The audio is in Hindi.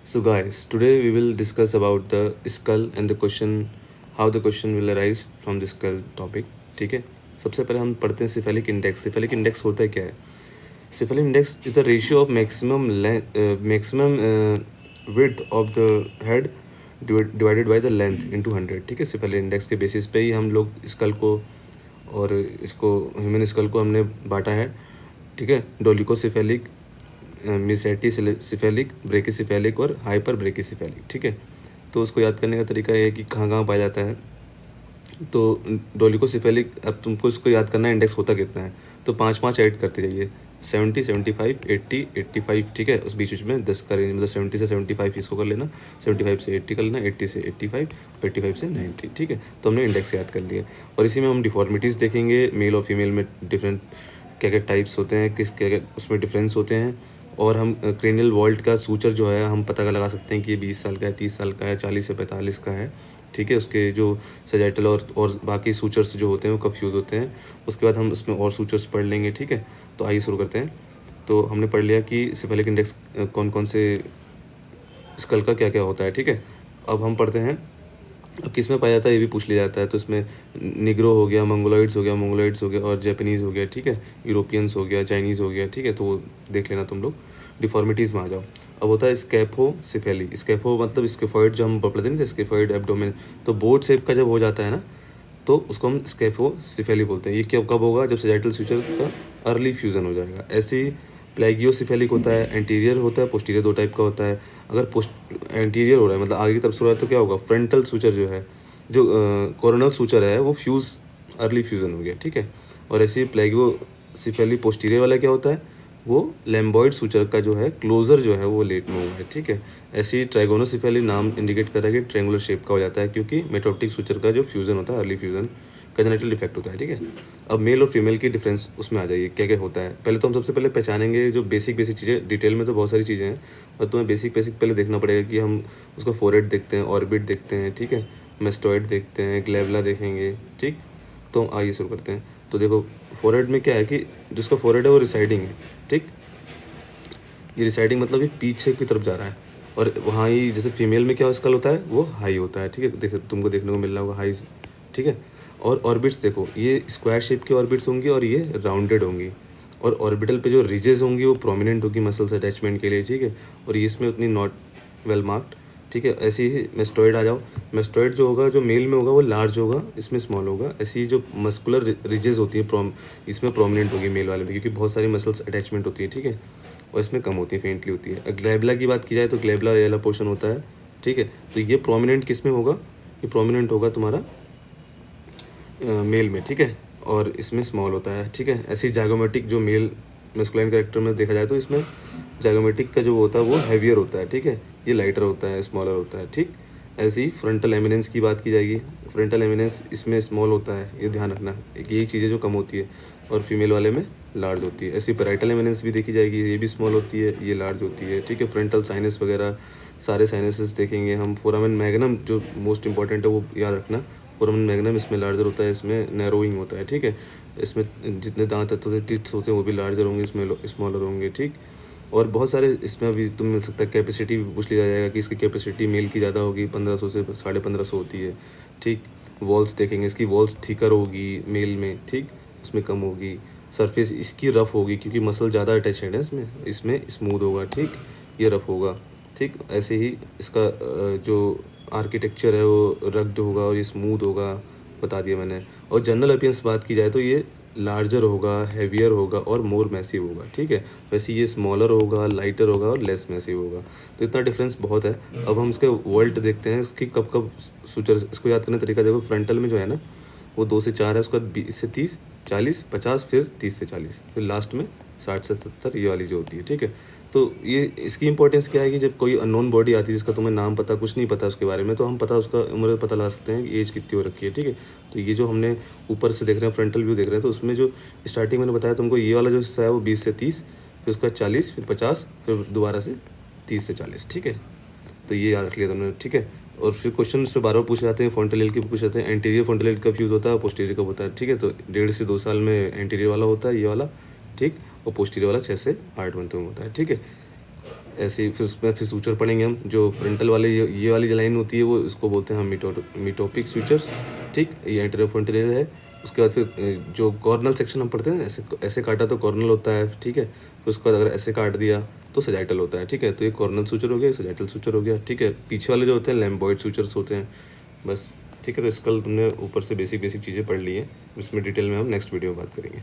So guys, today we will discuss about the skull and the question how the question will arise from the skull topic. ठीक है, सबसे पहले हम पढ़ते हैं सिफेलिक इंडेक्स। सिफेलिक इंडेक्स होता है क्या है? Cephalic index is the ratio of maximum width of the head divided by the length into 100। ठीक है, सिफेलिक इंडेक्स के बेसिस पे ही हम लोग स्कल को और इसको ह्यूमन स्कल को हमने बांटा है। ठीक है, डोलिकोसिफेलिक, मिसेटिसिफेलिक, ब्रेकिसिफेलिक और हाइपर ब्रेकिसिफेलिक। ठीक है, तो उसको याद करने का तरीका ये है कि कहाँ कहाँ पाया जाता है। तो डोलिकोसिफेलिक, अब तुमको इसको याद करना है इंडेक्स होता कितना है, तो 5 5 ऐड करते जाइए। 70, 75, 80, 85। ठीक है, उस बीच में 10 का रेंज, मतलब 70 से 75 इसको कर लेना, 75 से 80 कर लेना, 80 से 85, 85 से 90। ठीक है, तो हमने इंडेक्स याद कर लिया। और इसी में हम डिफॉर्मिटीज़ देखेंगे, मेल और फीमेल में डिफरेंट क्या क्या टाइप्स होते हैं, किस क्या क्या उसमें डिफरेंस होते हैं। और हम क्रेनियल वॉल्ट का सूचर जो है हम पता लगा सकते हैं कि ये 20 साल का है, 30 साल का है, 40 से 45 का है। ठीक है, उसके जो सजाइटल और बाकी सूचर्स जो होते हैं वो कंफ्यूज होते हैं। उसके बाद हम उसमें और सूचर्स पढ़ लेंगे। ठीक है, तो आइए शुरू करते हैं। तो हमने पढ़ लिया कि सिफेलिक इंडेक्स कौन कौन से स्कल का क्या क्या होता है। ठीक है, अब हम पढ़ते हैं अब किस में पाया जाता है ये भी पूछ लिया जाता है। तो इसमें निग्रो हो गया, मंगोलॉइड्स हो गया और जैपनीज़ हो गया। ठीक है, यूरोपियंस हो गया, चाइनीज़ हो गया। ठीक है, तो वो देख लेना तुम लोग। डिफॉर्मिटीज़ में आ जाओ। अब होता है स्कैफोसिफेली। स्कैफो मतलब स्केफॉइड, जो हम पढ़ते नहीं थे, स्केफॉइड एब्डोमेन। तो बोर्ड शेप का जब हो जाता है ना, तो उसको हम स्कैफोसिफेली बोलते हैं। ये क्या कब होगा? जब सेजाइटल सूचर का अर्ली फ्यूज़न हो जाएगा। ऐसे ही प्लेगियोसिफेलिक होता है, एंटीरियर होता है, पोस्टीरियर, दो टाइप का होता है। अगर पोस्ट एंटीरियर हो रहा है मतलब आगे की तरफ से हो रहा है तो क्या होगा? फ्रंटल सूचर जो है, जो कोरोनल सूचर है, वो अर्ली फ्यूज़न हो गया। ठीक है, और ऐसे ही प्लेगियोसिफेली पोस्टीरियर वाला क्या होता है? वो लैम्बॉइड सूचर का जो है क्लोजर जो है वो लेट में हुआ है। ठीक है, ऐसे ही ट्राइगोनोसिफेली नाम इंडिकेट कर रहा है कि ट्रायंगुलर शेप का हो जाता है, क्योंकि मेटोप्टिक सूचर का जो फ्यूज़न होता है, अर्ली फ्यूज़न कंजेनिटल डिफेक्ट होता है। ठीक है, अब मेल और फीमेल की डिफरेंस उसमें आ जाइए, क्या क्या होता है। पहले तो हम सबसे पहले पहचानेंगे जो बेसिक बेसिक चीज़ें। डिटेल में तो बहुत सारी चीज़ें हैं, और तुम्हें बेसिक बेसिक पहले देखना पड़ेगा कि हम उसका फोरहेड देखते हैं, ऑर्बिट देखते हैं। ठीक है, मेस्टोइड देखते हैं, ग्लेबला देखेंगे। ठीक, तो आइए शुरू करते हैं। तो देखो, फोरहेड में क्या है कि जिसका फोरहेड है वो रिसाइडिंग है। ठीक, ये रिसाइडिंग मतलब ये पीछे की तरफ जा रहा है। और वहाँ ही जैसे फीमेल में क्या स्कल होता है, वो हाई होता है। ठीक है, देखो तुमको देखने को मिल रहा होगा हाई। ठीक है, और ऑर्बिट्स देखो, ये स्क्वायर शेप की ऑर्बिट्स होंगी और ये राउंडेड होंगी। और ऑर्बिटल पे जो रिजेस होंगी वो प्रोमिनेंट होगी मसल्स अटैचमेंट के लिए। ठीक है, और ये इसमें उतनी नॉट वेल मार्क्ड। ठीक है, ऐसे ही मेस्टोइड आ जाओ। मेस्टोइड जो होगा, जो मेल में होगा वो लार्ज होगा, इसमें स्मॉल होगा। ऐसी ही जो मस्कुलर रिजेस होती है इसमें प्रोमिनेंट होगी मेल वाले में, क्योंकि बहुत सारी मसल्स अटैचमेंट होती है। ठीक है, और इसमें कम होती है, फेंटली होती है। ग्लेबला की बात की जाए तो ग्लेबला ये वाला पोर्शन होता है। ठीक है, तो ये प्रोमिनेंट किस में होगा? ये प्रोमिनेंट होगा तुम्हारा मेल में। ठीक है, और इसमें स्मॉल होता है। ठीक है, ऐसी जाइगोमेटिक जो मेल मेस्कुलाइन कैरेक्टर में देखा जाए तो इसमें जाइगोमेटिक का जो होता है वो हैवियर होता है। ठीक है, ये लाइटर होता है, स्मॉलर होता है। ठीक, ऐसे ही फ्रंटल एमिनेंस की बात की जाएगी। फ्रंटल एमिनेंस इसमें स्मॉल होता है, ये ध्यान रखना। एक यही चीज़ है जो कम होती है, और फीमेल वाले में लार्ज होती है। ऐसी पैराइटल एमिनेंस भी देखी जाएगी, ये भी स्मॉल होती है, ये लार्ज होती है। ठीक है, फ्रंटल साइनस वगैरह सारे साइनसेस देखेंगे हम। फोरामेन मैग्नम जो मोस्ट इंपॉर्टेंट है वो याद रखना। फोरामेन मैग्नम इसमें लार्जर होता है, इसमें नैरोइंग होता है। ठीक है, इसमें जितने दांत होते हैं, टिप्स होते हैं, वो भी लार्जर होंगे, इसमें स्मॉलर होंगे। ठीक, और बहुत सारे इसमें अभी तुम मिल सकता है। कैपेसिटी भी पूछ लिया जाएगा कि इसकी कैपेसिटी मेल की ज़्यादा होगी, 1500 से 1550 होती है। ठीक, वॉल्स देखेंगे, इसकी वॉल्स थिकर होगी मेल में। ठीक, उसमें कम होगी। सरफेस इसकी रफ़ होगी, क्योंकि मसल ज़्यादा अटैचड है इसमें। इसमें स्मूथ होगा। ठीक, ये रफ़ होगा। ठीक, ऐसे ही इसका जो आर्किटेक्चर है वो रग्ड होगा और ये स्मूथ होगा, बता दिया मैंने। और जनरल अपीयरेंस बात की जाए तो ये लार्जर होगा, हैवियर होगा और मोर मैसिव होगा। ठीक है, वैसे ये स्मॉलर होगा, लाइटर होगा और लेस मैसिव होगा। तो इतना डिफरेंस बहुत है। अब हम इसके वोल्ट देखते हैं कि कब कब सूचर। इसको याद करने का तरीका देखो, फ्रंटल में जो है ना वो 2 से 4 है, उसके बाद 20 से 30, 40, 50, फिर 30 से 40, फिर लास्ट में 60 से 70 ये वाली जो होती है। ठीक है, तो ये इसकी इंपॉर्टेंस क्या है कि जब कोई अननोन बॉडी आती है जिसका तुम्हें नाम पता, कुछ नहीं पता उसके बारे में, तो हम पता उसका उम्र पता लगा सकते हैं कि एज कितनी हो रखी है। ठीक है, तो ये जो हमने ऊपर से देख रहे हैं, फ्रंटल व्यू देख रहे हैं, तो उसमें जो स्टार्टिंग मैंने बताया तुमको, ये वाला जो हिस्सा है वो 20 से 30, फिर उसका 40, फिर 50, फिर दोबारा से 30 से 40। ठीक है, तो ये याद रख लिया तुमने। ठीक है, और फिर क्वेश्चन उस पर बार बार पूछे जाते हैं। फ्रंटल के पूछ जाते हैं, एंटीरियर फ्रंटल कब फ्यूज़ होता है, पोस्टीरियर कब होता है। ठीक है, तो 1.5 से 2 साल में एंटीरियर वाला होता है ये वाला। ठीक, और पोस्टीरियर वाला 6 से 8 मंथ में होता है। ठीक है, ऐसे ही फिर उसमें फिर सूचर पढ़ेंगे हम। जो फ्रंटल वाले ये वाली जो लाइन होती है वो इसको बोलते हैं हम मिटोपिक सूचर्स, ठीक। ये एंटेरोफ्रंटियल है। उसके बाद फिर जो कॉर्नल सेक्शन हम पढ़ते हैं, ऐसे ऐसे काटा तो कॉर्नल होता है, ठीक है। फिर उसके बाद अगर ऐसे काट दिया तो सजाइटल होता है, ठीक है। तो ये कॉर्नल सूचर हो गया, सजाइटल सूचर हो गया, ठीक है। पीछे वाले जो होते हैं लैम्बॉइड सूचर्स होते हैं, बस, ठीक है। तो इसका तुमने ऊपर से बेसिक चीज़ें पढ़ ली हैं, इसमें डिटेल में हम नेक्स्ट वीडियो में बात करेंगे।